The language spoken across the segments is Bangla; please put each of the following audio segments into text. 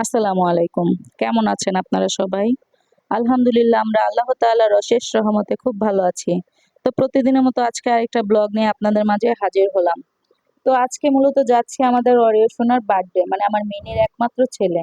আসসালামু আলাইকুম। কেমন আছেন আপনারা সবাই? আলহামদুলিল্লাহ আমরা আল্লাহ তাআলার অশেষ রহমতে খুব ভালো আছি। তো প্রতিদিনের মতো আজকে আরেকটা ব্লগ নিয়ে আপনাদের মাঝে হাজির হলাম। তো আজকে মূলত যাচ্ছি আমাদের অরিও সোনার বার্থডে, মানে আমার মিনির একমাত্র ছেলে।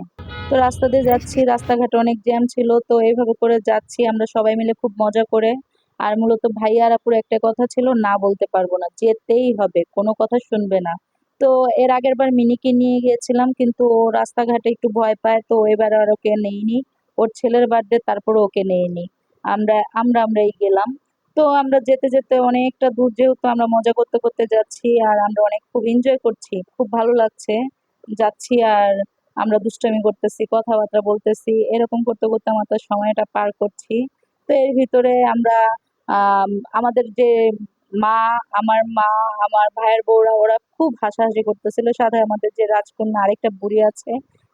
তো রাস্তা দিয়ে যাচ্ছি, রাস্তাঘাটে অনেক জ্যাম ছিল। তো এইভাবে করে যাচ্ছি আমরা সবাই মিলে খুব মজা করে। আর মূলত ভাইয়া আর আপুর একটা কথা ছিল, না বলতে পারবো না, যেতেই হবে, কোনো কথা শুনবে না। তো এর আগের বার মিনিকে নিয়ে গিয়েছিলাম, কিন্তু ও রাস্তাঘাটে একটু ভয় পায়, তো এবার আর ওকে নেইনি। ওর ছেলের বার্থডে, তারপরে ওকে নেইনি। আমরাই গেলাম। তো আমরা যেতে যেতে অনেকটা দূর, যেহেতু আমরা মজা করতে করতে যাচ্ছি আর আমরা অনেক খুব এনজয় করছি, খুব ভালো লাগছে। যাচ্ছি আর আমরা দুষ্টামি করতেছি, কথাবার্তা বলতেছি, এরকম করতে করতে আমাদের সময়টা পার করছি। তো এর ভিতরে আমরা আম, আমাদের যে মা, আমার মা, আমার ভাইয়ের বউরা, ওরা খুব হাসাহাসি করতেছিল। সাথে আমাদের যে রাজকন্যা আরেকটা বুড়ি আছে,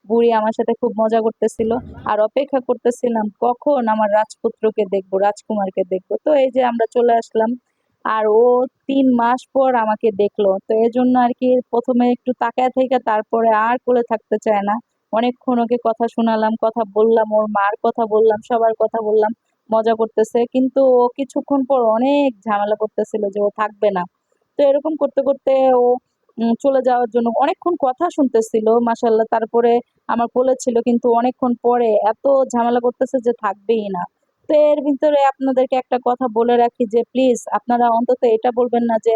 বুড়ি আমার সাথে খুব মজা করতেছিল। আর অপেক্ষা করতেছিলাম কখন আমার রাজপুত্রকে দেখবো, রাজকুমারকে দেখবো। তো এই যে আমরা চলে আসলাম। আর ও ৩ মাস পর আমাকে দেখলো, তো এজন্য আর কি প্রথমে একটু তাকায় থেকে তারপরে আর কোলে থাকতে চায় না। অনেকক্ষণ ওকে কথা শোনালাম, কথা বললাম, ওর মার কথা বললাম, সবার কথা বললাম, মজা করতেছে। কিন্তু ও কিছুক্ষণ পর অনেক ঝামেলা করতেছিল যে ও থাকবে না। তো এরকম করতে করতে ও চলে যাওয়ার জন্য অনেকক্ষণ কথা শুনতেছিল, মাশাল্লাহ। তারপরে আমার কোলে ছিল, কিন্তু অনেকক্ষণ পরে এত ঝামেলা করতেছে যে থাকবেই না। তো এর ভিতরে আপনাদেরকে একটা কথা বলে রাখি যে প্লিজ আপনারা অন্তত এটা বলবেন না যে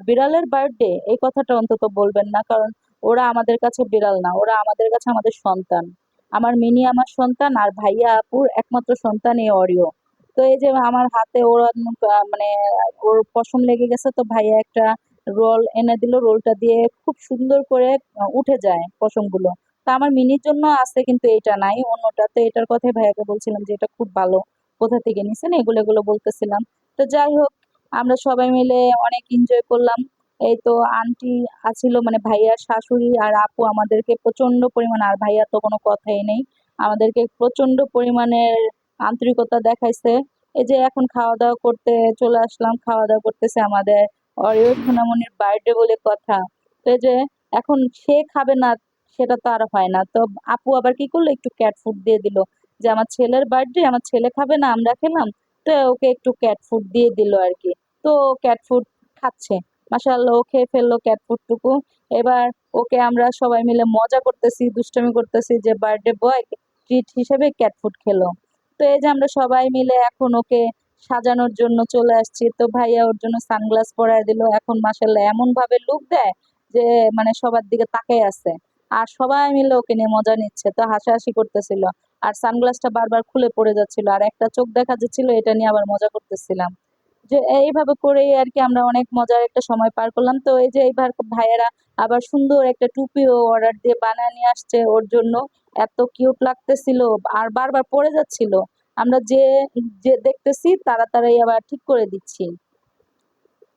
বিড়ালের বার্থডে, এই কথাটা অন্তত বলবেন না। কারণ ওরা আমাদের কাছে বিড়াল না, ওরা আমাদের কাছে আমাদের সন্তান। আমার মিনি আমার সন্তান, আর ভাইয়া আপুর একমাত্র সন্তান এই অরিও। তো এই যে আমার হাতে ওরা মানে ওর পশম লেগে গেছে, তো ভাইয়া একটা রোল এনে দিল, রোলটা দিয়ে খুব সুন্দর করে উঠে যায় পশমগুলো। তা আমার মিনির জন্য আছে, কিন্তু এটা নাই, অন্যটা। তো এটার কথাই ভাইয়াকে বলছিলাম যে এটা খুব ভালো, কোথা থেকে নিছেন, এগুলো এগুলো বলতেছিলাম। তো যাই হোক, আমরা সবাই মিলে অনেক এনজয় করলাম। এই তো আন্টি আছিল, মানে ভাইয়ার শাশুড়ি আর আপু আমাদেরকে প্রচন্ড পরিমাণ, আর ভাইয়া তো কোনো কথাই নেই, আমাদেরকে প্রচন্ড পরিমাণের আন্তরিকতা দেখাইছে। এই যে এখন খাওয়া দাওয়া করতে চলে আসলাম, খাওয়া দাওয়া করতেছে আমাদের অরিও সোনামণির বার্থডে বলে কথা। তো এই যে এখন সে খাবে না, সেটা তো আর হয় না। তো আপু আবার কি করলো, একটু ক্যাট ফুড দিয়ে দিল, যে আমার ছেলের বার্থডে, আমার ছেলে খাবে না, আমরা খেলাম, তো ওকে একটু ক্যাট ফুড দিয়ে দিল আর কি। তো ক্যাট ফুড খাচ্ছে, মাশাআল্লাহ, ও খেয়ে ফেললো ক্যাট ফুডটুকু। এবার ওকে আমরা সবাই মিলে মজা করতেছি, দুষ্টামি করতেছি যে বার্থডে বয় ট্রিট হিসেবে ক্যাট ফুড খেলো। তো এই যে আমরা সবাই মিলে এখন ওকে সাজানোর জন্য চলে আসছি। তো ভাইয়া ওর জন্য সানগ্লাস পরায় দিল, এখন মাশাআল্লাহ এমন ভাবে লুক দেয় যে মানে সবার দিকে তাকিয়ে আছে। আর সবাই মিলে ওকে নিয়ে মজা নিচ্ছে, তো হাসাহাসি করতেছিল। আর সানগ্লাসটা বারবার খুলে পড়ে যাচ্ছিল, আর একটা চোখ দেখা যাচ্ছিল, এটা নিয়ে আবার মজা করতেছিলাম। যে এইভাবে করেই আর কি আমরা অনেক মজার একটা সময় পার করলাম। তো এই যে এইবার ভাইয়েরা আবার সুন্দর একটা টুপিও অর্ডার দিয়ে বানায় নিয়ে আসছে ওর জন্য। এত কিউট লাগতেছিল, আর বারবার পড়ে যাচ্ছিল। আমরা যে যে দেখতেছি তাড়াতাড়ি আবার ঠিক করে দিচ্ছি।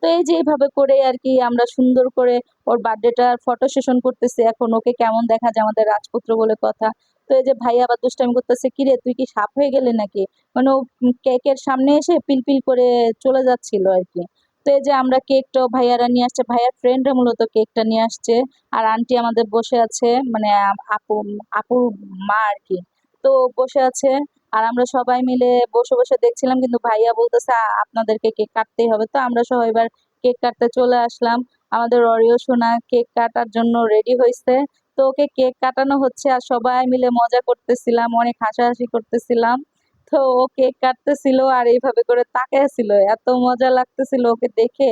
তো এই যে এইভাবে করে আর কি আমরা সুন্দর করে ওর বার্থডেটার ফটো সেশন করতেছি। এখন ওকে কেমন দেখা যায়, আমাদের রাজপুত্র বলে কথা। তো এই যে ভাই আবার দুষ্টামি করতেছে, কিরে তুই কি সাপ হয়ে গেলি নাকি, মানে ও কেকের সামনে এসে পিলপিল করে চলে যাচ্ছিল আর কি। তো এই যে আমরা কেকটাও ভাইয়ারা নিয়ে আসছে, ভাইয়ার ফ্রেন্ডরা মূলত কেকটা নিয়ে আসছে। আর আন্টি আমাদের বসে আছে, মানে আপু, আপুর মা আর কি। তো বসে আছে, আর আমরা সবাই মিলে বসে বসে দেখছিলাম, কিন্তু ভাইয়া বলতেছে আপনাদেরকে কেক কাটতেই হবে। তো আমরা সবাই এবার কেক কাটতে চলে আসলাম। আমাদের অরিও সোনা কেক কাটার জন্য রেডি হয়েছে। তো ওকে কেক কাটানো হচ্ছে আর সবাই মিলে মজা করতেছিলাম, অনেক হাসাহাসি করতেছিলাম। তো ও কেক কাটতেছিল আর এইভাবে করে তাকাইছিল, এত মজা লাগতেছিল ওকে দেখে।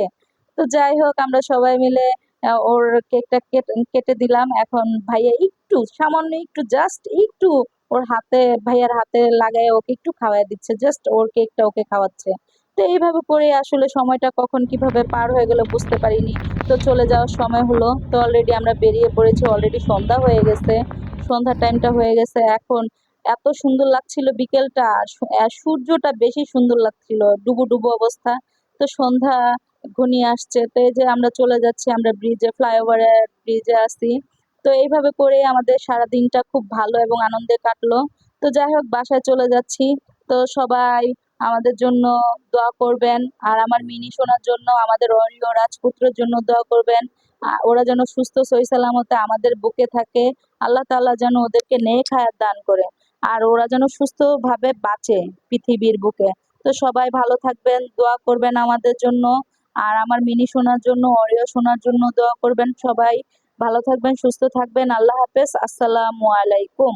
তো যাই হোক, আমরা সবাই মিলে ওর কেকটা কেটে দিলাম। এখন ভাইয়া একটু সামান্য একটু, জাস্ট একটু ওর হাতে, ভাইয়ার হাতে লাগায় ওকে একটু খাওয়াই দিচ্ছে, জাস্ট ওর কেকটা ওকে খাওয়াচ্ছে। তো এইভাবে করে আসলে সময়টা কখন কিভাবে পার হয়ে গেল বুঝতে পারিনি। তো চলে যাওয়ার সময় হলো, তো অলরেডি আমরা বেরিয়ে পড়েছি, অলরেডি সন্ধ্যা হয়ে গেছে, সন্ধ্যার টাইমটা হয়ে গেছে এখন। এত সুন্দর লাগছিল বিকেলটা, আর আর সূর্যটা বেশি সুন্দর লাগছিল, ডুবু ডুবু অবস্থা। তো সন্ধ্যা ঘনিয়ে আসছে, তো এই যে আমরা চলে যাচ্ছি, আমরা ব্রিজে, ফ্লাইওভারের ব্রিজে আছি। তো এইভাবে করে আমাদের সারা দিনটা খুব ভালো এবং আনন্দে কাটলো। তো যাই হোক, বাসায় চলে যাচ্ছি। তো সবাই আমাদের জন্য দোয়া করবেন, আর আমার মিনি সোনার জন্য, আমাদের অরিও রাজপুত্রের জন্য দোয়া করবেন। ওরা যেন সুস্থ সহি সালামতে আমাদের বুকে থাকে। আল্লাহ তাআলা যেন ওদেরকে নেক হায়াত দান করে। আর ওরা যেন সুস্থভাবে বাঁচে পৃথিবীর বুকে। তো সবাই ভালো থাকবেন, দোয়া করবেন আমাদের জন্য। আর আমার মিনি সোনার জন্য, অরিও সোনার জন্য দোয়া করবেন সবাই। ভালো থাকবেন, সুস্থ থাকবেন। আল্লাহ হাফেজ। আসসালামু আলাইকুম।